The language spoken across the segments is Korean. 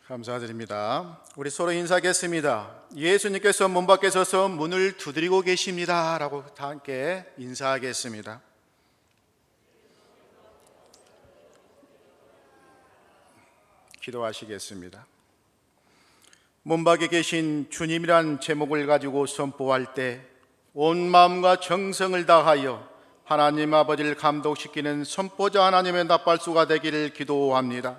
감사드립니다. 우리 서로 인사하겠습니다. 예수님께서 문 밖에 서서 문을 두드리고 계십니다 라고 다 함께 인사하겠습니다. 기도하시겠습니다. 문 밖에 계신 주님이란 제목을 가지고 선포할 때 온 마음과 정성을 다하여 하나님 아버지를 감동시키는 선포자 하나님의 나팔수가 되기를 기도합니다.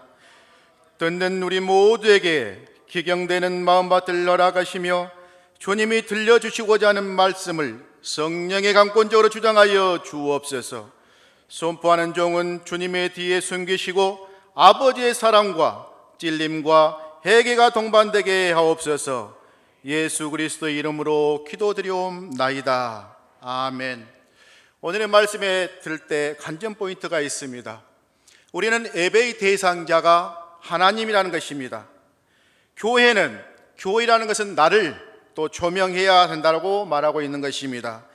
듣는 우리 모두에게 기경되는 마음밭을 허락하시며 주님이 들려주시고자 하는 말씀을 성령의 강권적으로 주장하여 주옵소서. 선포하는 종은 주님의 뒤에 숨기시고 아버지의 사랑과 찔림과 회개가 동반되게 하옵소서. 예수 그리스도의 이름으로 기도드리옵나이다. 아멘. 오늘의 말씀에 들 때 관전 포인트가 있습니다. 우리는 예배의 대상자가 하나님이라는 것입니다. 교회라는 것은 나를 또 조명해야 한다고 말하고 있는 것입니다.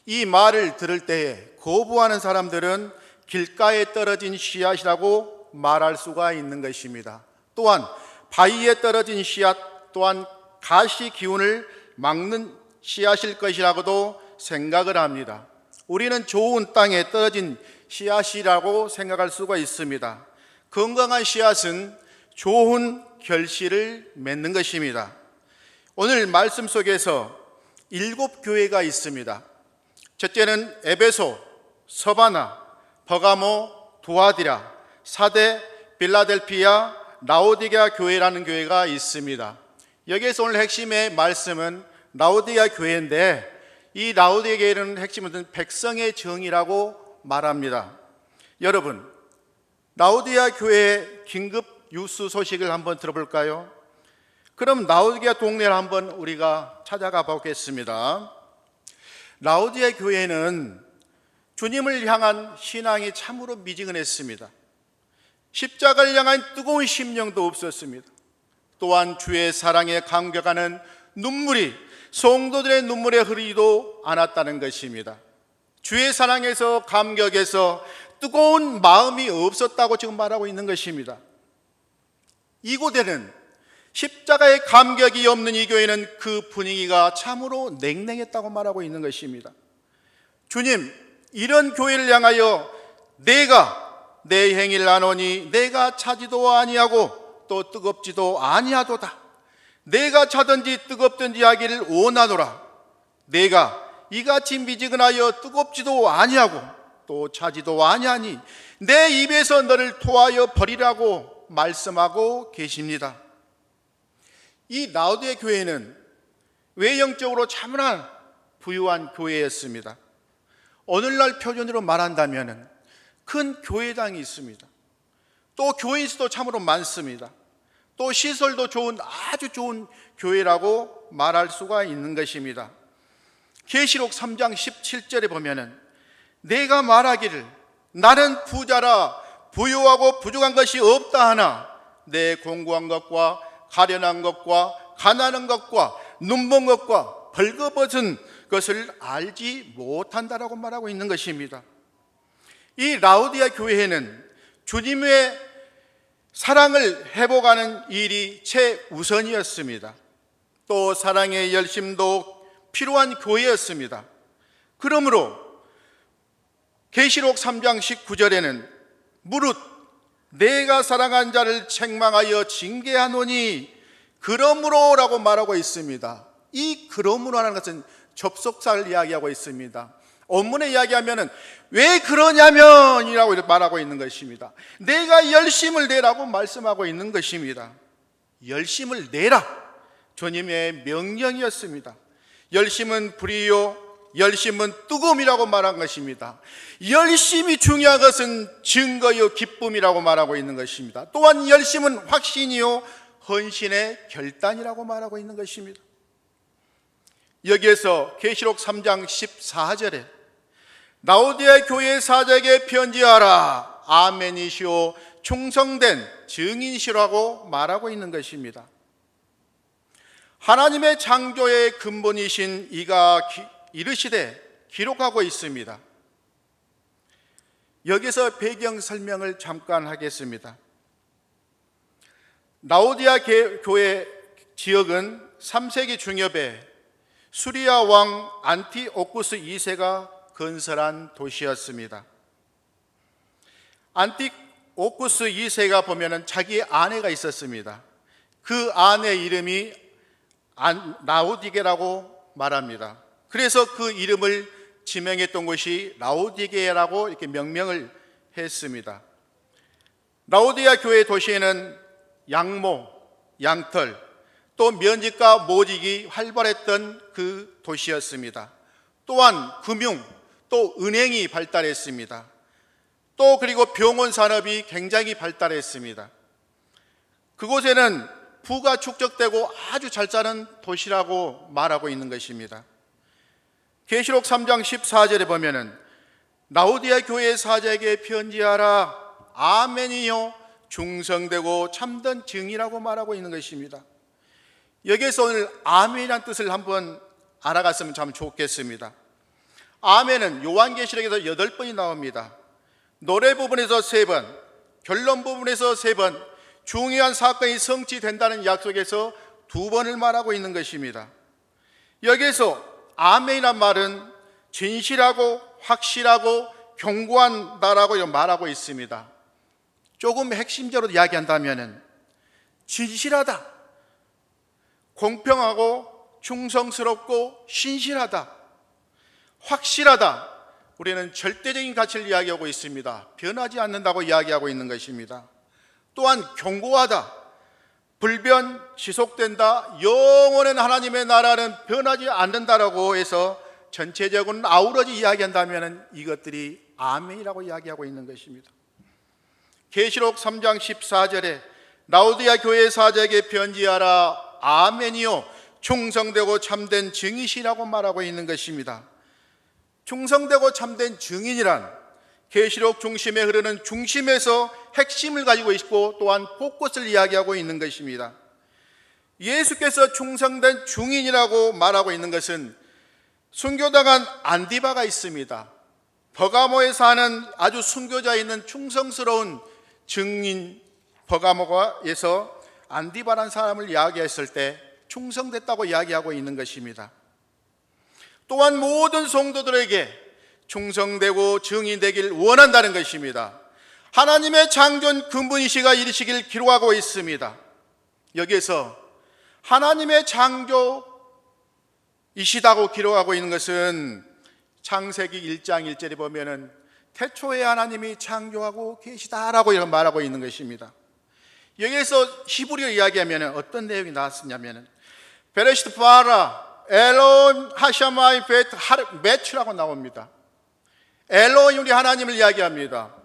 이 말을 들을 때에 거부하는 사람들은 길가에 떨어진 씨앗이라고 말할 수가 있는 것입니다. 또한 바위에 떨어진 씨앗 또한 가시 기운을 막는 씨앗일 것이라고도 생각을 합니다. 우리는 좋은 땅에 떨어진 씨앗이라고 생각할 수가 있습니다. 건강한 씨앗은 좋은 결실을 맺는 것입니다. 오늘 말씀 속에서 7교회가 있습니다. 첫째는 에베소, 서바나, 버가모, 두아디라, 사대, 빌라델피아, 라오디게아 교회라는 교회가 있습니다. 여기에서 오늘 핵심의 말씀은 라오디게아 교회인데, 이 라오디게아 교회는 핵심은 백성의 정이라고 말합니다. 여러분, 라오디게아 교회의 긴급 뉴스 소식을 한번 들어볼까요? 그럼 라오디게아 동네를 한번 우리가 찾아가 보겠습니다. 라오디게아 교회는 주님을 향한 신앙이 참으로 미지근했습니다. 십자가를 향한 뜨거운 심령도 없었습니다. 또한 주의 사랑에 감격하는 눈물이 성도들의 눈물에 흐르지도 않았다는 것입니다. 주의 사랑에서 감격해서 뜨거운 마음이 없었다고 지금 말하고 있는 것입니다. 이곳에는 십자가의 감격이 없는 이 교회는 그 분위기가 참으로 냉랭했다고 말하고 있는 것입니다. 주님, 이런 교회를 향하여 내가 내 행위를 아노니 내가 차지도 아니하고 또 뜨겁지도 아니하도다. 내가 차든지 뜨겁든지 하기를 원하노라. 내가 이같이 미지근하여 뜨겁지도 아니하고 또 차지도 아니하니 내 입에서 너를 토하여 버리라고 말씀하고 계십니다. 이 라오디게아 교회는 외형적으로 참으나 부유한 교회였습니다. 오늘날 표준으로 말한다면 큰 교회당이 있습니다. 또 교인수도 참으로 많습니다. 또 시설도 좋은 아주 좋은 교회라고 말할 수가 있는 것입니다. 계시록 3장 17절에 보면은 내가 말하기를 나는 부자라 부유하고 부족한 것이 없다 하나 내 공고한 것과 가련한 것과 가난한 것과 눈먼 것과 벌거벗은 것을 알지 못한다라고 말하고 있는 것입니다. 이 라오디게아 교회에는 주님의 사랑을 회복하는 일이 최우선이었습니다. 또 사랑의 열심도 필요한 교회였습니다. 그러므로 계시록 3장 19절에는 무릇 내가 사랑한 자를 책망하여 징계하노니 그러므로라고 말하고 있습니다. 이 그러므로라는 것은 접속사를 이야기하고 있습니다. 원문에 이야기하면은 왜 그러냐면이라고 말하고 있는 것입니다. 내가 열심을 내라고 말씀하고 있는 것입니다. 열심을 내라, 주님의 명령이었습니다. 열심은 불이요 열심은 뜨거움이라고 말한 것입니다. 열심이 중요한 것은 증거요 기쁨이라고 말하고 있는 것입니다. 또한 열심은 확신이요 헌신의 결단이라고 말하고 있는 것입니다. 여기에서 계시록 3장 14절에 라오디게아 교회 사자에게 편지하라 아멘이시오 충성된 증인이시라고 말하고 있는 것입니다. 하나님의 창조의 근본이신 이가 이르시되 기록하고 있습니다. 여기서 배경 설명을 잠깐 하겠습니다. 라오디아 교회 지역은 3세기 중엽에 수리아 왕 안티오쿠스 2세가 건설한 도시였습니다. 안티오쿠스 2세가 보면은 자기의 아내가 있었습니다. 그 아내 이름이 라오디게라고 말합니다. 그래서 그 이름을 지명했던 곳이 라오디게라고 이렇게 명명을 했습니다. 라오디아 교회 도시에는 양모, 양털, 또 면직과 모직이 활발했던 그 도시였습니다. 또한 금융, 또 은행이 발달했습니다. 또 그리고 병원 산업이 굉장히 발달했습니다. 그곳에는 부가 축적되고 아주 잘 사는 도시라고 말하고 있는 것입니다. 계시록 3장 14절에 보면은 라오디아 교회 사자에게 편지하라, 아멘이요 충성되고 참된 증이라고 말하고 있는 것입니다. 여기에서 오늘 아멘이라는 뜻을 한번 알아갔으면 참 좋겠습니다. 아멘은 요한계시록에서 8번이 나옵니다. 노래 부분에서 3번, 결론 부분에서 3번, 중요한 사건이 성취된다는 약속에서 2번을 말하고 있는 것입니다. 여기에서 아멘이란 말은 진실하고 확실하고 견고한다라고 말하고 있습니다. 조금 핵심적으로 이야기한다면 진실하다, 공평하고 충성스럽고 신실하다, 확실하다. 우리는 절대적인 가치를 이야기하고 있습니다. 변하지 않는다고 이야기하고 있는 것입니다. 또한 견고하다, 불변, 지속된다, 영원한 하나님의 나라는 변하지 않는다라고 해서 전체적으로는 아우러지 이야기한다면 이것들이 아멘이라고 이야기하고 있는 것입니다. 계시록 3장 14절에 라오디아 교회 사자에게 편지하라, 아멘이요 충성되고 참된 증인이시라고 말하고 있는 것입니다. 충성되고 참된 증인이란 계시록 중심에 흐르는 중심에서 핵심을 가지고 있고 또한 곳곳을 이야기하고 있는 것입니다. 예수께서 충성된 증인이라고 말하고 있는 것은 순교당한 안디바가 있습니다. 버가모에 사는 아주 순교자 있는 충성스러운 증인, 버가모에서 안디바라는 사람을 이야기했을 때 충성됐다고 이야기하고 있는 것입니다. 또한 모든 성도들에게 충성되고 증인되길 원한다는 것입니다. 하나님의 창조는 근본이시가 이르시길 기록하고 있습니다. 여기에서 하나님의 창조이시다고 기록하고 있는 것은 창세기 1장 1절에 보면은 태초에 하나님이 창조하고 계시다라고 말하고 있는 것입니다. 여기에서 히브리어 이야기하면 어떤 내용이 나왔냐면 베레시트 바라 엘로임 하샤마이 베트 메추라고 나옵니다. 엘로임 우리 하나님을 이야기합니다.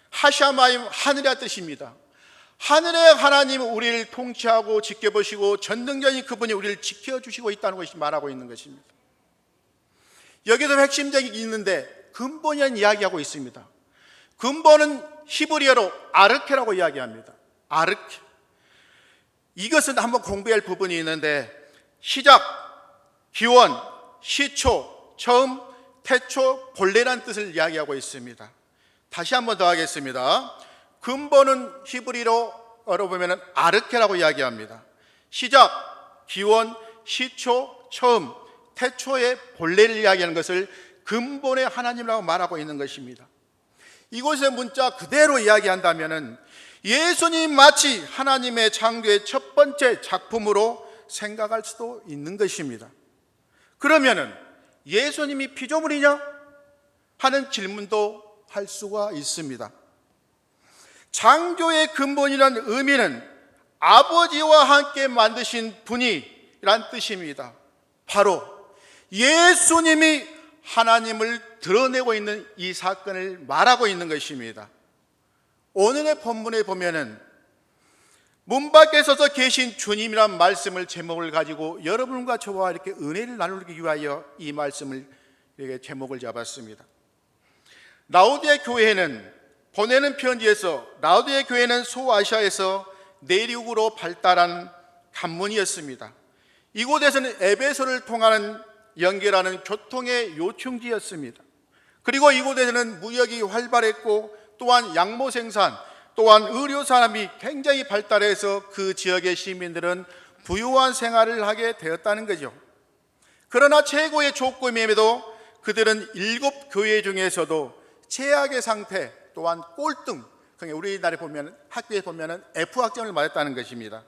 하샤마임 하늘의 뜻입니다. 하늘의 하나님 우리를 통치하고 지켜보시고 전능적인 그분이 우리를 지켜주시고 있다는 것이 말하고 있는 것입니다. 여기서 핵심적인 게 있는데 근본이라는 이야기하고 있습니다. 근본은 히브리어로 아르케라고 이야기합니다. 아르케. 이것은 한번 공부할 부분이 있는데 시작, 기원, 시초, 처음, 태초, 본래라는 뜻을 이야기하고 있습니다. 다시 한번 더 하겠습니다. 근본은 히브리어로 보면 아르케라고 이야기합니다. 시작, 기원, 시초, 처음, 태초의 본래를 이야기하는 것을 근본의 하나님이라고 말하고 있는 것입니다. 이곳의 문자 그대로 이야기한다면 예수님 마치 하나님의 창조의 첫 번째 작품으로 생각할 수도 있는 것입니다. 그러면은 예수님이 피조물이냐 하는 질문도 할 수가 있습니다. 창조의 근본이라는 의미는 아버지와 함께 만드신 분이란 뜻입니다. 바로 예수님이 하나님을 드러내고 있는 이 사건을 말하고 있는 것입니다. 오늘의 본문에 보면은 문 밖에 서서 계신 주님이란 말씀을 제목을 가지고 여러분과 저와 이렇게 은혜를 나누기 위하여 이 말씀을 이렇게 제목을 잡았습니다. 라오디아 교회는 보내는 편지에서 라오디아 교회는 소아시아에서 내륙으로 발달한 관문이었습니다. 이곳에서는 에베소를 통하는 연결하는 교통의 요충지였습니다. 그리고 이곳에서는 무역이 활발했고 또한 양모 생산, 또한 의료 산업이 굉장히 발달해서 그 지역의 시민들은 부유한 생활을 하게 되었다는 거죠. 그러나 최고의 조건임에도 그들은 7교회 중에서도 최악의 상태, 또한 꼴등, 우리나라에 보면 학교에 보면 F학점을 맞았다는 것입니다.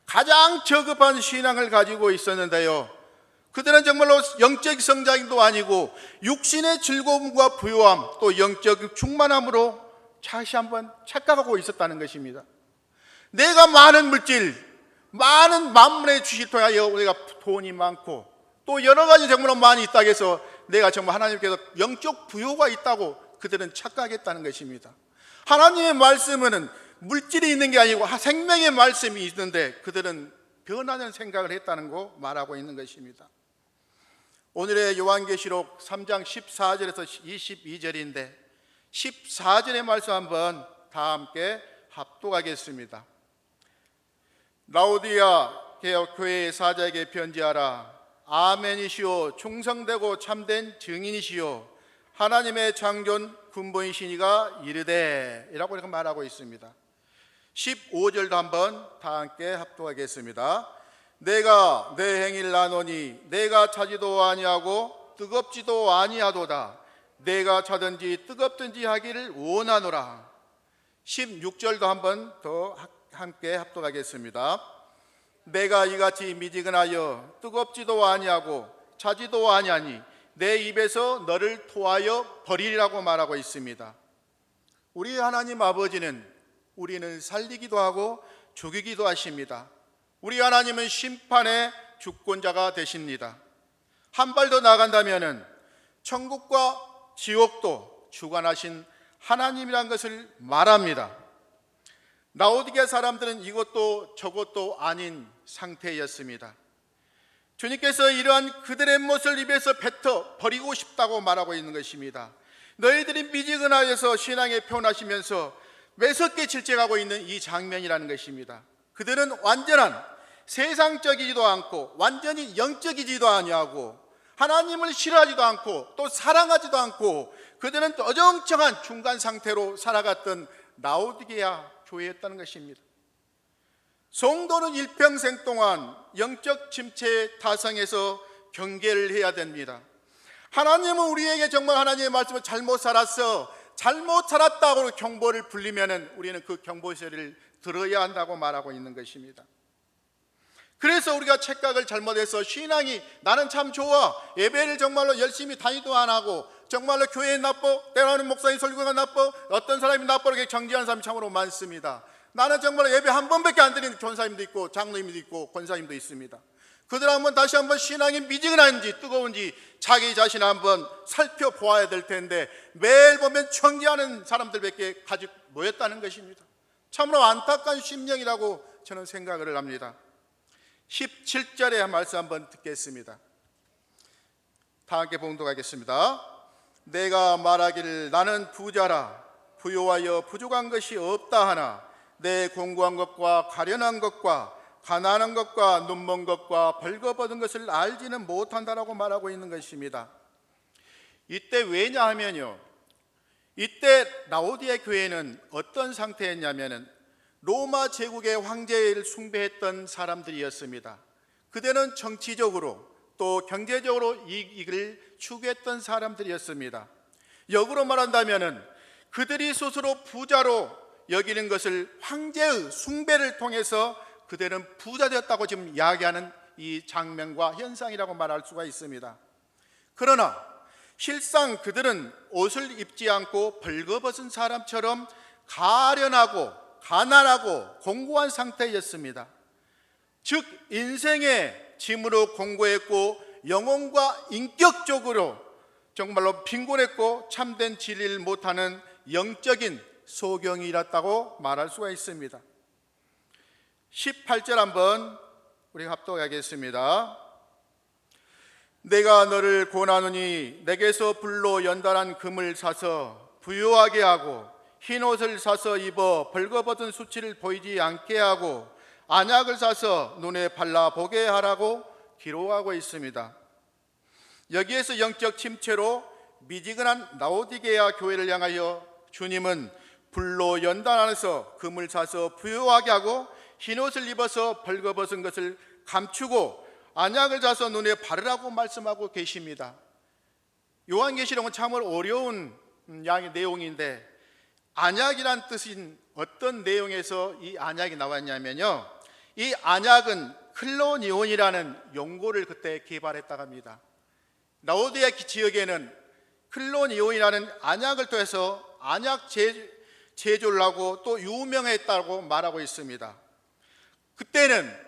가장 저급한 신앙을 가지고 있었는데요, 그들은 정말로 영적 성장도 아니고 육신의 즐거움과 부요함, 또 영적 충만함으로 다시 한번 착각하고 있었다는 것입니다. 내가 많은 물질, 많은 만문의 주식을 통하여 우리가 돈이 많고 또 여러 가지 정말로 많이 있다고 해서 내가 정말 하나님께서 영적 부요가 있다고 그들은 착각했다는 것입니다. 하나님의 말씀은 물질이 있는 게 아니고 생명의 말씀이 있는데 그들은 변하는 생각을 했다는 거 말하고 있는 것입니다. 오늘의 요한계시록 3장 14절에서 22절인데 14절의 말씀 한번 다 함께 합독하겠습니다. 라오디아 교회의 사자에게 편지하라. 아멘이시오, 충성되고 참된 증인이시오, 하나님의 창존 근본이시니가 이르되, 이라고 이렇게 말하고 있습니다. 15절도 한번 다 함께 합독하겠습니다. 내가 내 행위를 아노니 내가 차지도 아니하고 뜨겁지도 아니하도다. 내가 차든지 뜨겁든지 하기를 원하노라. 16절도 한번 더 함께 합독하겠습니다. 내가 이같이 미지근하여 뜨겁지도 아니하고 차지도 아니하니 내 입에서 너를 토하여 버리리라고 말하고 있습니다. 우리 하나님 아버지는 우리는 살리기도 하고 죽이기도 하십니다. 우리 하나님은 심판의 주권자가 되십니다. 한 발 더 나간다면 천국과 지옥도 주관하신 하나님이란 것을 말합니다. 라오디게아 사람들은 이것도 저것도 아닌 상태였습니다. 주님께서 이러한 그들의 못을 입에서 뱉어 버리고 싶다고 말하고 있는 것입니다. 너희들이 미지근하여서 신앙에 표현하시면서 매섭게 질책하고 있는 이 장면이라는 것입니다. 그들은 완전한 세상적이지도 않고 완전히 영적이지도 아니하고 하나님을 싫어하지도 않고 또 사랑하지도 않고 그들은 어정쩡한 중간 상태로 살아갔던 라오디게아 교회였다는 것입니다. 성도는 일평생 동안 영적 침체의 타성에서 경계를 해야 됩니다. 하나님은 우리에게 정말 하나님의 말씀을 잘못 살았다고 경보를 불리면 우리는 그 경보 소리를 들어야 한다고 말하고 있는 것입니다. 그래서 우리가 착각을 잘못해서 신앙이 나는 참 좋아, 예배를 정말로 열심히 다니도 안 하고 정말로 교회에 나빠, 때로는 목사님 설교가 나빠, 어떤 사람이 나빠, 이렇게 정지하는 사람이 참으로 많습니다. 나는 정말 예배 한 번밖에 안 드리는 전사님도 있고 장로님도 있고 권사님도 있습니다. 그들 다시 한번 신앙이 미지근한지 뜨거운지 자기 자신을 한번 살펴보아야 될 텐데 매일 보면 청지하는 사람들밖에 가지고 모였다는 것입니다. 참으로 안타까운 심령이라고 저는 생각을 합니다. 17절의 말씀 한번 듣겠습니다. 다 함께 봉독하겠습니다. 내가 말하기를 나는 부자라 부요하여 부족한 것이 없다 하나 내 공고한 것과 가련한 것과 가난한 것과 눈먼 것과 벌거벗은 것을 알지는 못한다라고 말하고 있는 것입니다. 이때 왜냐하면요, 이때 라오디게아 교회는 어떤 상태였냐면은 로마 제국의 황제를 숭배했던 사람들이었습니다. 그들은 정치적으로 또 경제적으로 이익을 추구했던 사람들이었습니다. 역으로 말한다면은 그들이 스스로 부자로 여기는 것을 황제의 숭배를 통해서 그들은 부자 되었다고 지금 이야기하는 이 장면과 현상이라고 말할 수가 있습니다. 그러나 실상 그들은 옷을 입지 않고 벌거벗은 사람처럼 가련하고 가난하고 공고한 상태였습니다. 즉 인생의 짐으로 공고했고 영혼과 인격적으로 정말로 빈곤했고 참된 진리를 못하는 영적인 소경이었다고 말할 수가 있습니다. 18절 한번 우리 합독하겠습니다. 내가 너를 권하노니 내게서 불로 연단한 금을 사서 부요하게 하고 흰옷을 사서 입어 벌거벗은 수치를 보이지 않게 하고 안약을 사서 눈에 발라보게 하라고 기록하고 있습니다. 여기에서 영적 침체로 미지근한 라오디게아 교회를 향하여 주님은 불로 연단 안에서 금을 사서 부유하게 하고 흰옷을 입어서 벌거벗은 것을 감추고 안약을 사서 눈에 바르라고 말씀하고 계십니다. 요한계시록은 참으로 어려운 양의 내용인데 안약이란 뜻인 어떤 내용에서 이 안약이 나왔냐면요, 이 안약은 클로니온이라는 용고를 그때 개발했다고 합니다. 라오디아 지역에는 클로니온이라는 안약을 통해서 안약 제조를 하고 또 유명했다고 말하고 있습니다. 그때는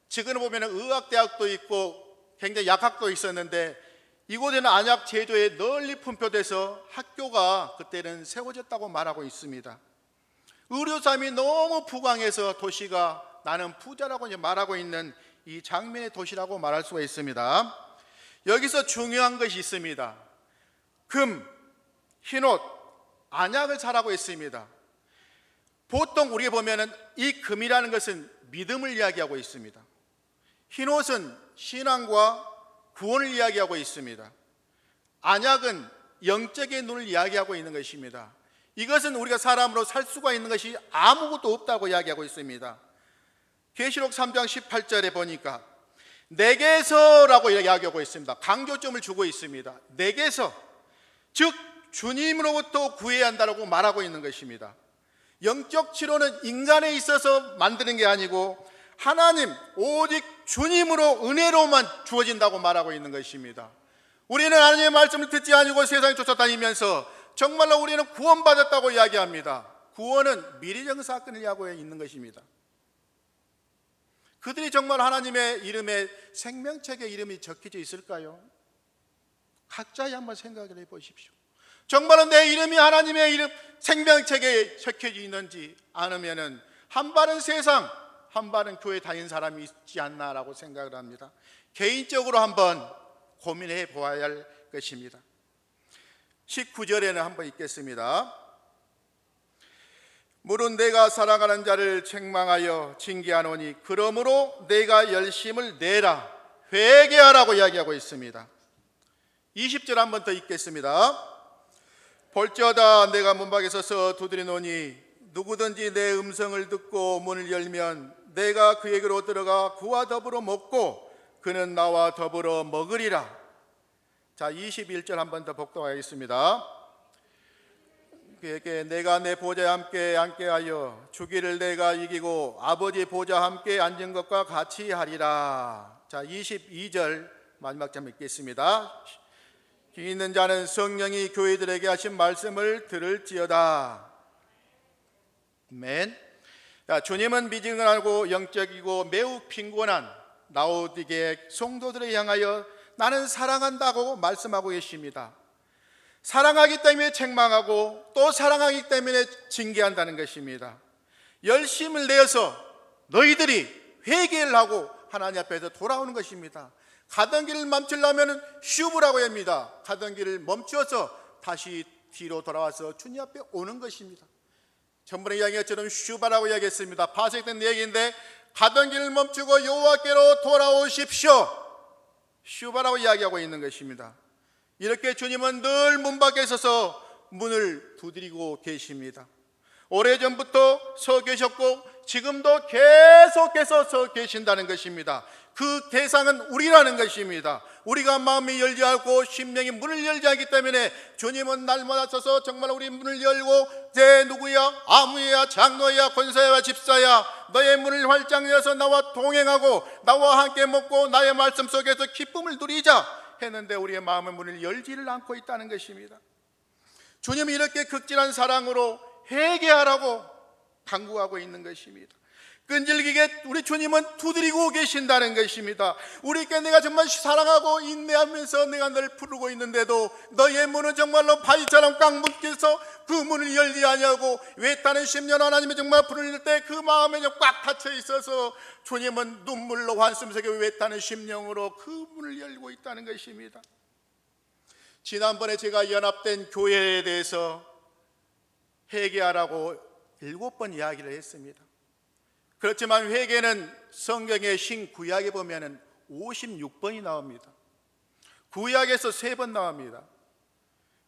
지금 보면 의학대학도 있고 굉장히 약학도 있었는데 이곳에는 안약 제조에 널리 분포돼서 학교가 그때는 세워졌다고 말하고 있습니다. 의료산이 너무 부강해서 도시가 나는 부자라고 이제 말하고 있는 이 장면의 도시라고 말할 수가 있습니다. 여기서 중요한 것이 있습니다. 금, 흰옷, 안약을 사라고 했습니다. 보통 우리가 보면은 이 금이라는 것은 믿음을 이야기하고 있습니다. 흰옷은 신앙과 구원을 이야기하고 있습니다. 안약은 영적인 눈을 이야기하고 있는 것입니다. 이것은 우리가 사람으로 살 수가 있는 것이 아무것도 없다고 이야기하고 있습니다. 계시록 3장 18절에 보니까 내게서라고 이야기하고 있습니다. 강조점을 주고 있습니다. 내게서, 즉 주님으로부터 구해야 한다고 말하고 있는 것입니다. 영적 치료는 인간에 있어서 만드는 게 아니고 하나님, 오직 주님으로 은혜로만 주어진다고 말하고 있는 것입니다. 우리는 하나님의 말씀을 듣지 아니고 세상에 쫓아다니면서 정말로 우리는 구원받았다고 이야기합니다. 구원은 미래적 사건을 이야기하고 있는 것입니다. 그들이 정말 하나님의 이름에 생명책에 이름이 적혀져 있을까요? 각자 한번 생각을 해보십시오. 정말로 내 이름이 하나님의 이름 생명책에 적혀져 있는지 않으면은 한 발은 세상, 한 발은 교회 다니는 사람이 있지 않나라고 생각을 합니다. 개인적으로 한번 고민해 보아야 할 것입니다. 19절에는 한번 읽겠습니다. 물은 내가 사랑하는 자를 책망하여 징계하노니 그러므로 내가 열심을 내라, 회개하라고 이야기하고 있습니다. 20절 한번 더 읽겠습니다. 볼지어다 내가 문밖에 서서 두드리노니 누구든지 내 음성을 듣고 문을 열면 내가 그에게로 들어가 그와 더불어 먹고 그는 나와 더불어 먹으리라. 자, 21절 한번 더 복독하겠습니다. 그에게 내가 내 보좌에 함께 앉게 하여 주기를 내가 이기고 아버지 보좌 함께 앉은 것과 같이 하리라. 자, 22절 마지막 장 읽겠습니다. 귀 있는 자는 성령이 교회들에게 하신 말씀을 들을지어다. 아멘. 자, 주님은 미지근하고 영적이고 매우 빈곤한 라오디게 성도들을 향하여 나는 사랑한다고 말씀하고 계십니다. 사랑하기 때문에 책망하고 또 사랑하기 때문에 징계한다는 것입니다. 열심을 내어서 너희들이 회개를 하고 하나님 앞에서 돌아오는 것입니다. 가던 길을 멈추려면 슈브라고 합니다. 가던 길을 멈추어서 다시 뒤로 돌아와서 주님 앞에 오는 것입니다. 전번에 이야기한 것처럼 슈바라고 이야기했습니다. 파색된 얘기인데 가던 길을 멈추고 여호와께로 돌아오십시오. 슈바라고 이야기하고 있는 것입니다. 이렇게 주님은 늘 문 밖에 서서 문을 두드리고 계십니다. 오래전부터 서 계셨고 지금도 계속해서 서 계신다는 것입니다. 그 대상은 우리라는 것입니다. 우리가 마음이 열지 않고 심령이 문을 열지 않기 때문에 주님은 날마다 서서 정말 우리 문을 열고 내 누구야, 아무야, 장로야, 권사야, 집사야, 너의 문을 활짝 열어서 나와 동행하고 나와 함께 먹고 나의 말씀 속에서 기쁨을 누리자 했는데 우리의 마음의 문을 열지를 않고 있다는 것입니다. 주님이 이렇게 극진한 사랑으로 회개하라고 강구하고 있는 것입니다. 끈질기게 우리 주님은 두드리고 계신다는 것입니다. 우리께 내가 정말 사랑하고 인내하면서 내가 널 부르고 있는데도 너의 문은 정말로 바위처럼 꽉 묶여서 그 문을 열지 아니하고 외타는 심령 하나님이 정말 부를 때 그 마음에 꽉 닫혀 있어서 주님은 눈물로 한숨 속에 외타는 심령으로 그 문을 열고 있다는 것입니다. 지난번에 제가 연합된 교회에 대해서 회개하라고 7번 이야기를 했습니다. 그렇지만 회개는 성경의 신구약에 보면 56번이 나옵니다. 구약에서 3번 나옵니다.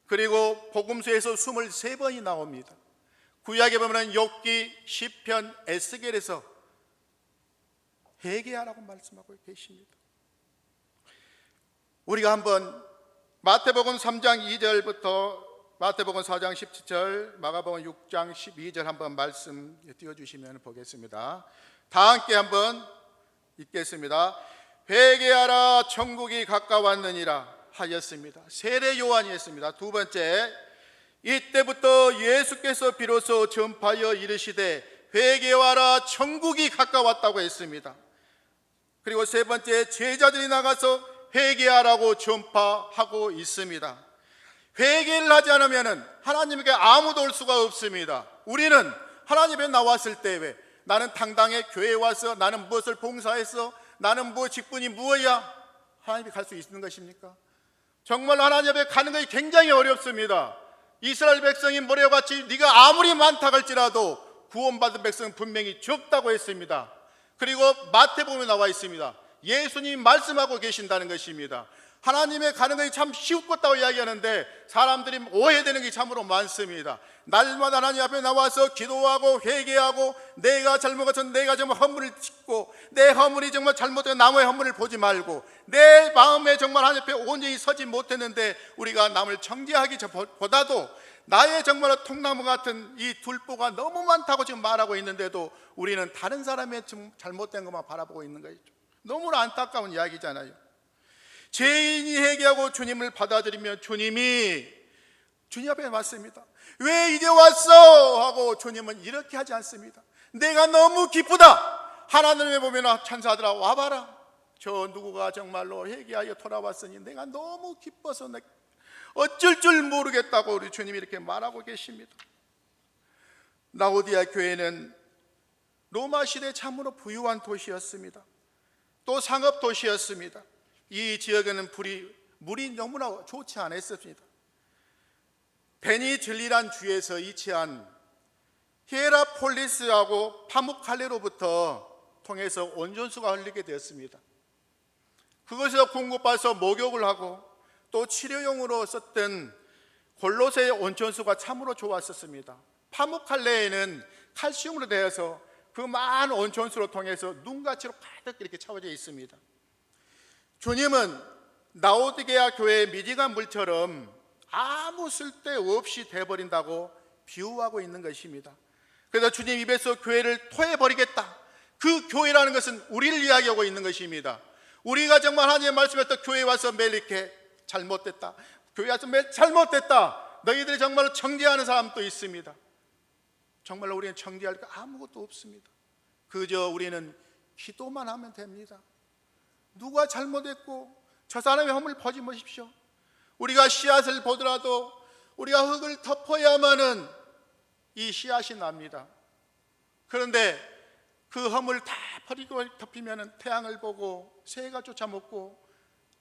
그리고 복음서에서 23번이 나옵니다. 구약에 보면 욥기, 시편, 에스겔에서 회개하라고 말씀하고 계십니다. 우리가 한번 마태복음 3장 2절부터 마태복음 4장 17절, 마가복음 6장 12절 한번 말씀 띄워주시면 보겠습니다. 다 함께 한번 읽겠습니다. 회개하라, 천국이 가까웠느니라 하였습니다. 세례 요한이 했습니다. 두 번째, 이때부터 예수께서 비로소 전파하여 이르시되 회개하라, 천국이 가까웠다고 했습니다. 그리고 세 번째, 제자들이 나가서 회개하라고 전파하고 있습니다. 회개를 하지 않으면 하나님께 아무도 올 수가 없습니다. 우리는 하나님에 나왔을 때 왜 나는 당당히 교회에 와서 나는 무엇을 봉사해서 나는 뭐 직분이 무엇이야? 하나님께 갈 수 있는 것입니까? 정말 하나님 앞에 가는 것이 굉장히 어렵습니다. 이스라엘 백성이 모래같이 네가 아무리 많다 할지라도 구원받은 백성은 분명히 적다고 했습니다. 그리고 마태복음에 나와 있습니다. 예수님이 말씀하고 계신다는 것입니다. 하나님의 가는 것이 참 쉬울 것 같다고 이야기하는데 사람들이 오해되는 게 참으로 많습니다. 날마다 하나님 앞에 나와서 기도하고 회개하고 내가 잘못해서 내가 정말 허물을 짓고 내 허물이 정말 잘못된 남의 허물을 보지 말고 내 마음에 정말 하나님 앞에 온전히 서지 못했는데 우리가 남을 정죄하기 보다도 나의 정말 통나무 같은 이 둘보가 너무 많다고 지금 말하고 있는데도 우리는 다른 사람의 잘못된 것만 바라보고 있는 것이죠. 너무나 안타까운 이야기잖아요. 죄인이 회개하고 주님을 받아들이면 주님이 주님 앞에 왔습니다. 왜 이제 왔어? 하고 주님은 이렇게 하지 않습니다. 내가 너무 기쁘다. 하나님에 보면 천사들아 와봐라. 저 누구가 정말로 회개하여 돌아왔으니 내가 너무 기뻐서 어쩔 줄 모르겠다고 우리 주님이 이렇게 말하고 계십니다. 라오디아 교회는 로마 시대 참으로 부유한 도시였습니다. 또 상업 도시였습니다. 이 지역에는 물이 너무나 좋지 않았습니다. 베니즐리란 주에서 위치한 히에라폴리스하고 파묵칼레로부터 통해서 온전수가 흘리게 되었습니다. 그것에서 공급받아서 목욕을 하고 또 치료용으로 썼던 골로새의 온천수가 참으로 좋았었습니다. 파묵칼레에는 칼슘으로 되어서 그 많은 온천수로 통해서 눈같이로 가득 이렇게 차워져 있습니다. 주님은 라오디게아 교회의 미지간 물처럼 아무 쓸데없이 돼버린다고 비유하고 있는 것입니다. 그래서 주님 입에서 교회를 토해버리겠다. 그 교회라는 것은 우리를 이야기하고 있는 것입니다. 우리가 정말 하나님의 말씀에서 교회에 와서 매일 이렇게 잘못됐다. 교회 와서 매일 잘못됐다. 너희들이 정말로 정죄하는 사람도 있습니다. 정말로 우리는 정죄할 거 아무것도 없습니다. 그저 우리는 기도만 하면 됩니다. 누가 잘못했고 저 사람의 허물 보지 마십시오. 우리가 씨앗을 보더라도 우리가 흙을 덮어야만은 이 씨앗이 납니다. 그런데 그 허물 다 버리고 덮이면은 태양을 보고 새가 쫓아먹고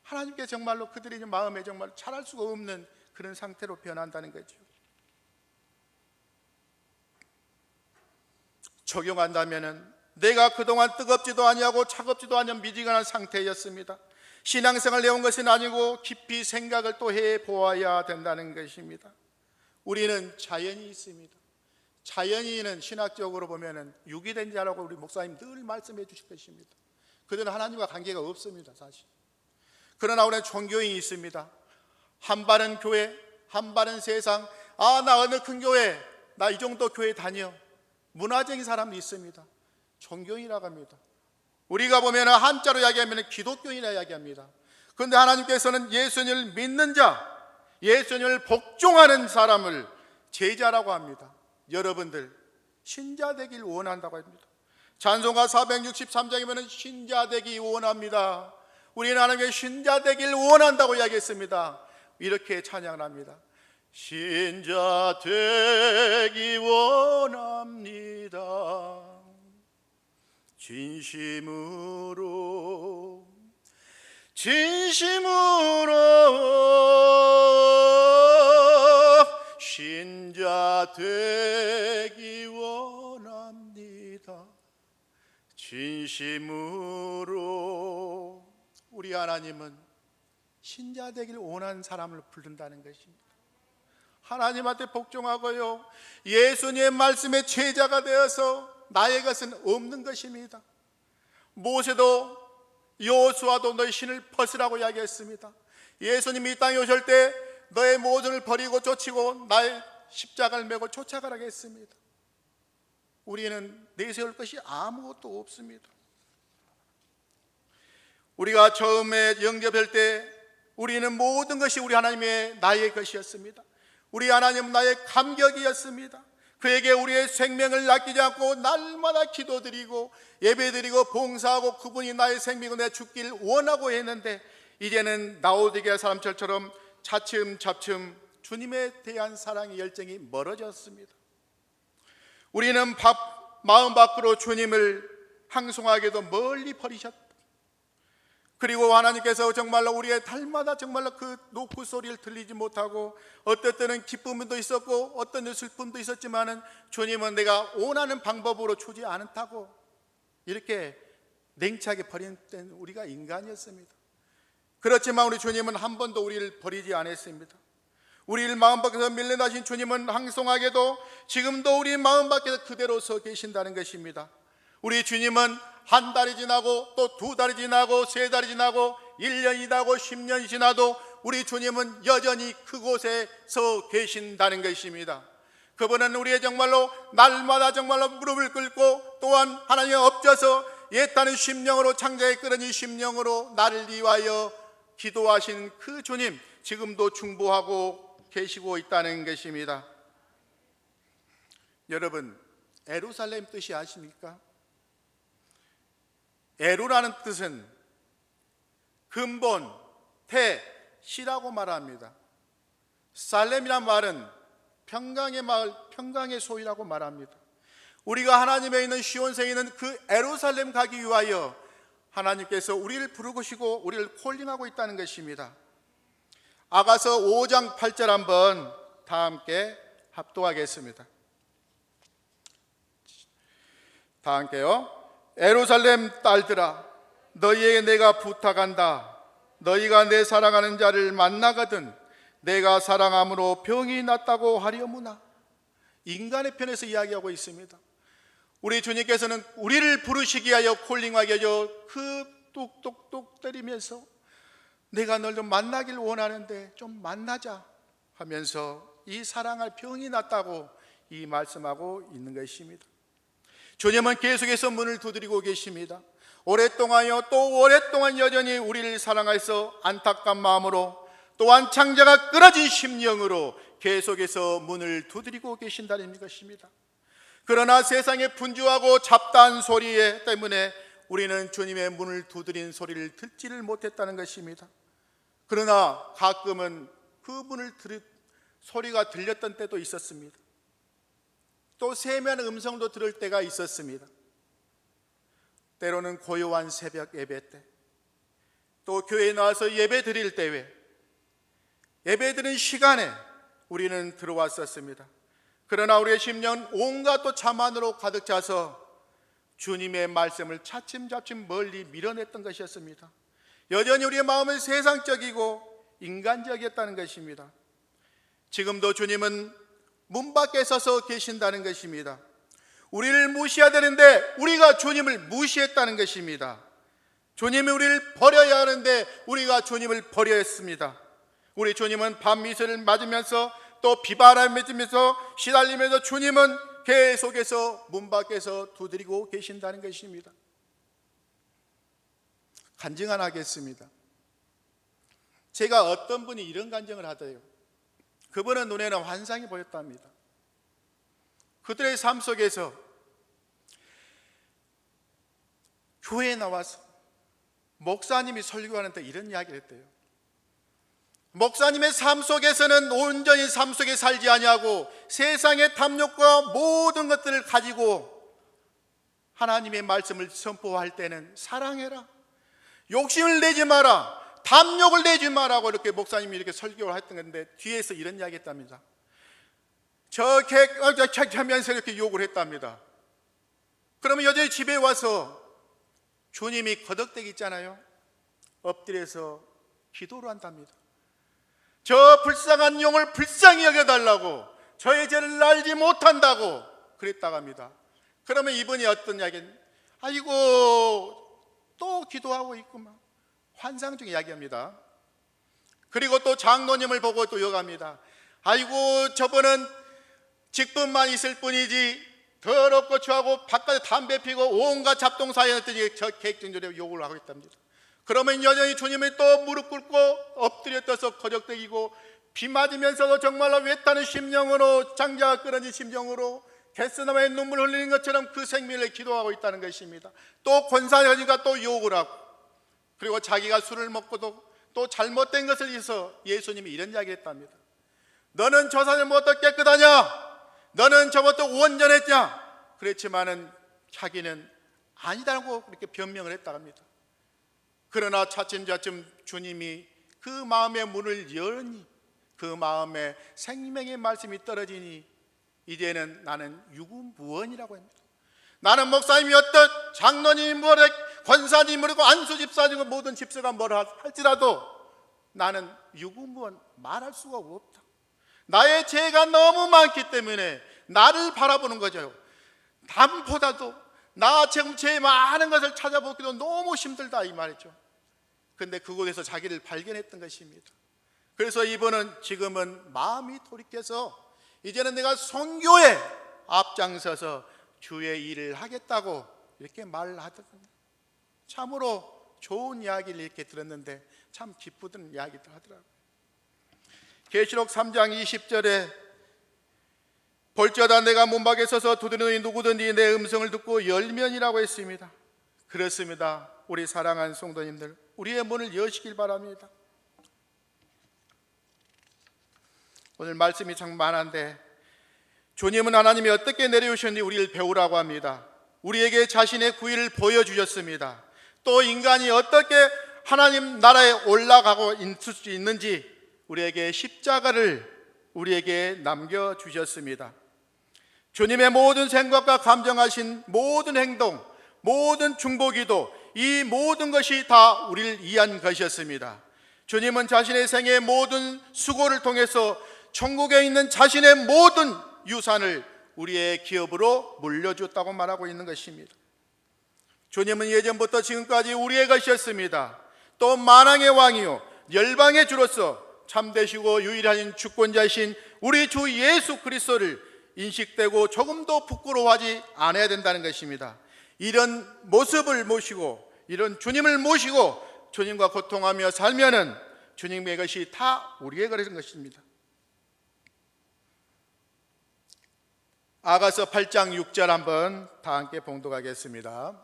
하나님께 정말로 그들이 마음에 정말 잘할 수가 없는 그런 상태로 변한다는 거죠. 적용한다면은 내가 그동안 뜨겁지도 아니하고 차갑지도 않은 미지근한 상태였습니다. 신앙생활 내온 것은 아니고 깊이 생각을 또 해보아야 된다는 것입니다. 우리는 자연이 있습니다. 자연인은 신학적으로 보면 유기된 자라고 우리 목사님 늘 말씀해 주실 것입니다. 그들은 하나님과 관계가 없습니다, 사실. 그러나 우리는 종교인이 있습니다. 한 발은 교회, 한 발은 세상. 나 어느 큰 교회, 나 이 정도 교회 다녀. 문화적인 사람도 있습니다. 종교인이라고 합니다. 우리가 보면 한자로 이야기하면 기독교인이라 이야기합니다. 그런데 하나님께서는 예수님을 믿는 자, 예수님을 복종하는 사람을 제자라고 합니다. 여러분들 신자 되길 원한다고 합니다. 찬송가 463장에 보면 신자 되기 원합니다. 우리는 하나님의 신자 되길 원한다고 이야기했습니다. 이렇게 찬양을 합니다. 신자 되기 원합니다. 진심으로 신자 되기 원합니다. 진심으로 우리 하나님은 신자 되기를 원하는 사람을 부른다는 것입니다. 하나님한테 복종하고요, 예수님의 말씀의 제자가 되어서 나의 것은 없는 것입니다. 모세도 여호수아도 너희 신을 벗으라고 이야기했습니다. 예수님이 이 땅에 오실 때 너의 모든을 버리고 쫓이고 나의 십자가를 메고 쫓아가라고 했습니다. 우리는 내세울 것이 아무것도 없습니다. 우리가 처음에 영접할 때 우리는 모든 것이 우리 하나님의 나의 것이었습니다. 우리 하나님은 나의 감격이었습니다. 그에게 우리의 생명을 아끼지 않고 날마다 기도드리고 예배드리고 봉사하고 그분이 나의 생명이고 내 죽길 원하고 했는데, 이제는 라오디게아 사람들처럼 차츰차츰 주님에 대한 사랑의 열정이 멀어졌습니다. 우리는 마음 밖으로 주님을 항송하게도 멀리 버리셨다. 그리고 하나님께서 정말로 우리의 달마다 정말로 그 노크 소리를 들리지 못하고, 어떨 때는 기쁨도 있었고 어떤 때는 슬픔도 있었지만은 주님은 내가 원하는 방법으로 주지 않다고 이렇게 냉차게 버린 때는 우리가 인간이었습니다. 그렇지만 우리 주님은 한 번도 우리를 버리지 않았습니다. 우리를 마음밖에서 밀려나신 주님은 항송하게도 지금도 우리 마음밖에서 그대로 서 계신다는 것입니다. 우리 주님은 한 달이 지나고 또 두 달이 지나고 세 달이 지나고 1년이 지나고 10년이 지나도 우리 주님은 여전히 그곳에 서 계신다는 것입니다. 그분은 우리의 정말로 날마다 정말로 무릎을 꿇고 또한 하나님에 엎져서 옛다는 심령으로 창자에 끓은 이 심령으로 나를 위하여 기도하신 그 주님, 지금도 중보하고 계시고 있다는 것입니다. 여러분, 예루살렘 뜻이 아십니까? 에루라는 뜻은 근본, 태, 시라고 말합니다. 살렘이란 말은 평강의 마을, 평강의 소유라고 말합니다. 우리가 하나님에 있는 시온성에 있는 그 예루살렘 가기 위하여 하나님께서 우리를 부르시고 우리를 콜링하고 있다는 것입니다. 아가서 5장 8절 한번 다 함께 합독하겠습니다. 다 함께요. 예루살렘 딸들아, 너희에게 내가 부탁한다. 너희가 내 사랑하는 자를 만나거든 내가 사랑함으로 병이 낫다고 하려무나. 인간의 편에서 이야기하고 있습니다. 우리 주님께서는 우리를 부르시기 위하여 콜링하게 하여 그 뚝뚝뚝 때리면서 내가 널 좀 만나길 원하는데 좀 만나자 하면서 이 사랑할 병이 낫다고 이 말씀하고 있는 것입니다. 주님은 계속해서 문을 두드리고 계십니다. 오랫동안요, 또 오랫동안 여전히 우리를 사랑하셔서 안타까운 마음으로 또한 창자가 끊어진 심령으로 계속해서 문을 두드리고 계신다는 것입니다. 그러나 세상의 분주하고 잡다한 소리 때문에 우리는 주님의 문을 두드린 소리를 듣지를 못했다는 것입니다. 그러나 가끔은 그 문을 소리가 들렸던 때도 있었습니다. 또 세미한 음성도 들을 때가 있었습니다. 때로는 고요한 새벽 예배 때, 또 교회에 나와서 예배 드릴 때에, 예배 드리는 시간에 우리는 들어왔었습니다. 그러나 우리의 심령은 온갖 또 자만으로 가득 차서 주님의 말씀을 차츰차츰 멀리 밀어냈던 것이었습니다. 여전히 우리의 마음은 세상적이고 인간적이었다는 것입니다. 지금도 주님은 문 밖에 서서 계신다는 것입니다. 우리를 무시해야 되는데 우리가 주님을 무시했다는 것입니다. 주님이 우리를 버려야 하는데 우리가 주님을 버려했습니다. 우리 주님은 밤미세를 맞으면서 또 비바람을 맞으면서 시달리면서 주님은 계속해서 문 밖에서 두드리고 계신다는 것입니다. 간증 하나 하겠습니다. 제가 어떤 분이 이런 간증을 하더래요. 그분의 눈에는 환상이 보였답니다. 그들의 삶 속에서 교회에 나와서 목사님이 설교하는데 이런 이야기를 했대요. 목사님의 삶 속에서는 온전히 삶 속에 살지 아니하고 세상의 탐욕과 모든 것들을 가지고 하나님의 말씀을 선포할 때는 사랑해라, 욕심을 내지 마라, 탐욕을 내지 마라고 이렇게 목사님이 이렇게 설교를 했던 건데, 뒤에서 이런 이야기 했답니다. 저렇게 하면서 이렇게 욕을 했답니다. 그러면 여전히 집에 와서 주님이 거덕대기 있잖아요. 엎드려서 기도를 한답니다. 저 불쌍한 용을 불쌍히 여겨달라고, 저의 죄를 알지 못한다고 그랬다고 합니다. 그러면 이분이 어떤 이야기는, 아이고 또 기도하고 있구만, 환상 중에 이야기합니다. 그리고 또 장로님을 보고 또 욕합니다. 아이고 저분은 직분만 있을 뿐이지 더럽고 추하고 바깥에 담배 피고 온갖 잡동사에 했더니 저 객진절에 욕을 하고 있답니다. 그러면 여전히 주님이 또 무릎 꿇고 엎드려 떠서 거적대기고 비 맞으면서도 정말로 외타는 심령으로, 장자가 끊어진 심령으로 개스나무에 눈물 흘리는 것처럼 그 생명을 기도하고 있다는 것입니다. 또 권사여지가 또 욕을 하고, 그리고 자기가 술을 먹고도 또 잘못된 것을 위해서 예수님이 이런 이야기를 했답니다. 너는 저 사람보다 깨끗하냐? 너는 저보다 온전했냐? 그랬지만은 자기는 아니다고 그렇게 변명을 했다고 합니다. 그러나 차츰차츰 주님이 그 마음의 문을 열니, 그 마음에 생명의 말씀이 떨어지니 이제는 나는 유구무원이라고 합니다. 나는 목사님이 어떤 장로님이 뭐래, 권사님이 뭐라고, 안수집사님이고 모든 집사가 뭐라 할지라도 나는 유구무원, 말할 수가 없다. 나의 죄가 너무 많기 때문에 나를 바라보는 거죠. 남보다도 나 지금 죄 많은 것을 찾아보기도 너무 힘들다 이 말이죠. 근데 그곳에서 자기를 발견했던 것입니다. 그래서 이분은 지금은 마음이 돌이켜서 이제는 내가 선교에 앞장서서 주의 일을 하겠다고 이렇게 말을 하더군요. 참으로 좋은 이야기를 이렇게 들었는데 참 기쁘던 이야기도 하더라고요. 계시록 3장 20절에 볼지어다 내가 문밖에 서서 두드리노니 누구든지 내 음성을 듣고 열면이라고 했습니다. 그렇습니다. 우리 사랑하는 성도님들, 우리의 문을 여시길 바랍니다. 오늘 말씀이 참 많은데 주님은 하나님이 어떻게 내려오셨는지 우리를 배우라고 합니다. 우리에게 자신의 구의를 보여주셨습니다. 또 인간이 어떻게 하나님 나라에 올라가고 있을 수 있는지 우리에게 십자가를 우리에게 남겨주셨습니다. 주님의 모든 생각과 감정하신 모든 행동, 모든 중보기도, 이 모든 것이 다 우리를 위한 것이었습니다. 주님은 자신의 생의 모든 수고를 통해서 천국에 있는 자신의 모든 유산을 우리의 기업으로 물려줬다고 말하고 있는 것입니다. 주님은 예전부터 지금까지 우리의 것이었습니다. 또 만왕의 왕이요 열방의 주로서 참되시고 유일한 주권자이신 우리 주 예수 그리스도를 인식되고 조금도 부끄러워하지 않아야 된다는 것입니다. 이런 모습을 모시고 이런 주님을 모시고 주님과 고통하며 살면은 주님의 것이 다 우리의 것입니다. 아가서 8장 6절 한번 다 함께 봉독하겠습니다.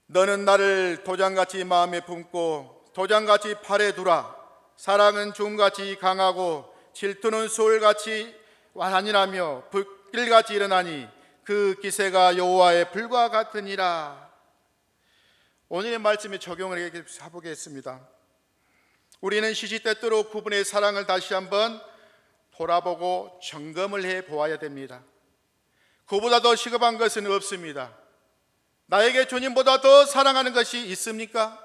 너는 나를 도장같이 마음에 품고 도장같이 팔에 두라. 사랑은 죽음같이 강하고 질투는 소울같이 완이라며 불길같이 일어나니 그 기세가 여호와의 불과 같으니라. 오늘의 말씀에 적용을 해보겠습니다. 우리는 시시때때로 그분의 사랑을 다시 한번 돌아보고 점검을 해보아야 됩니다. 그보다 더 시급한 것은 없습니다. 나에게 주님보다 더 사랑하는 것이 있습니까?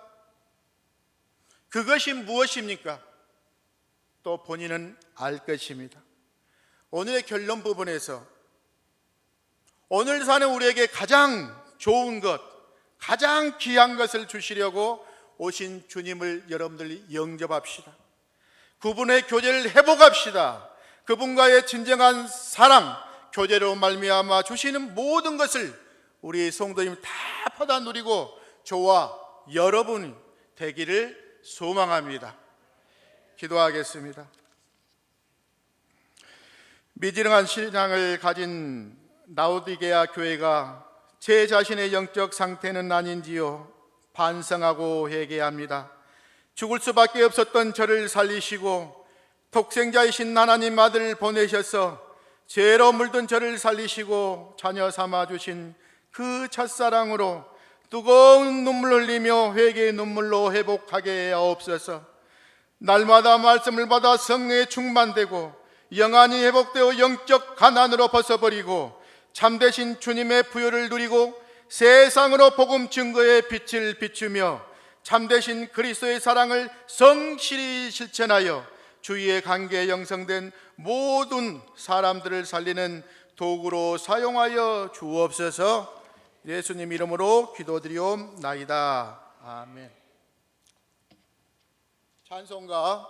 그것이 무엇입니까? 또 본인은 알 것입니다. 오늘의 결론 부분에서 오늘 사는 우리에게 가장 좋은 것, 가장 귀한 것을 주시려고 오신 주님을 여러분들이 영접합시다. 그분의 교제를 회복합시다. 그분과의 진정한 사랑, 교제로 말미암아 주시는 모든 것을 우리 성도님 다 퍼다 누리고 저와 여러분이 되기를 소망합니다. 기도하겠습니다. 미지능한 신앙을 가진 라오디게아 교회가 제 자신의 영적 상태는 아닌지요 반성하고 회개합니다. 죽을 수밖에 없었던 저를 살리시고 독생자이신 하나님 아들을 보내셔서 죄로 물든 저를 살리시고 자녀 삼아 주신 그 첫사랑으로 뜨거운 눈물 흘리며 회개의 눈물로 회복하게 하옵소서. 날마다 말씀을 받아 성령에 충만되고 영안이 회복되어 영적 가난으로 벗어버리고 참되신 주님의 부요를 누리고 세상으로 복음 증거의 빛을 비추며 참되신 그리스도의 사랑을 성실히 실천하여 주위의 관계에 형성된 모든 사람들을 살리는 도구로 사용하여 주옵소서. 예수님 이름으로 기도드리옵나이다. 아멘. 찬송가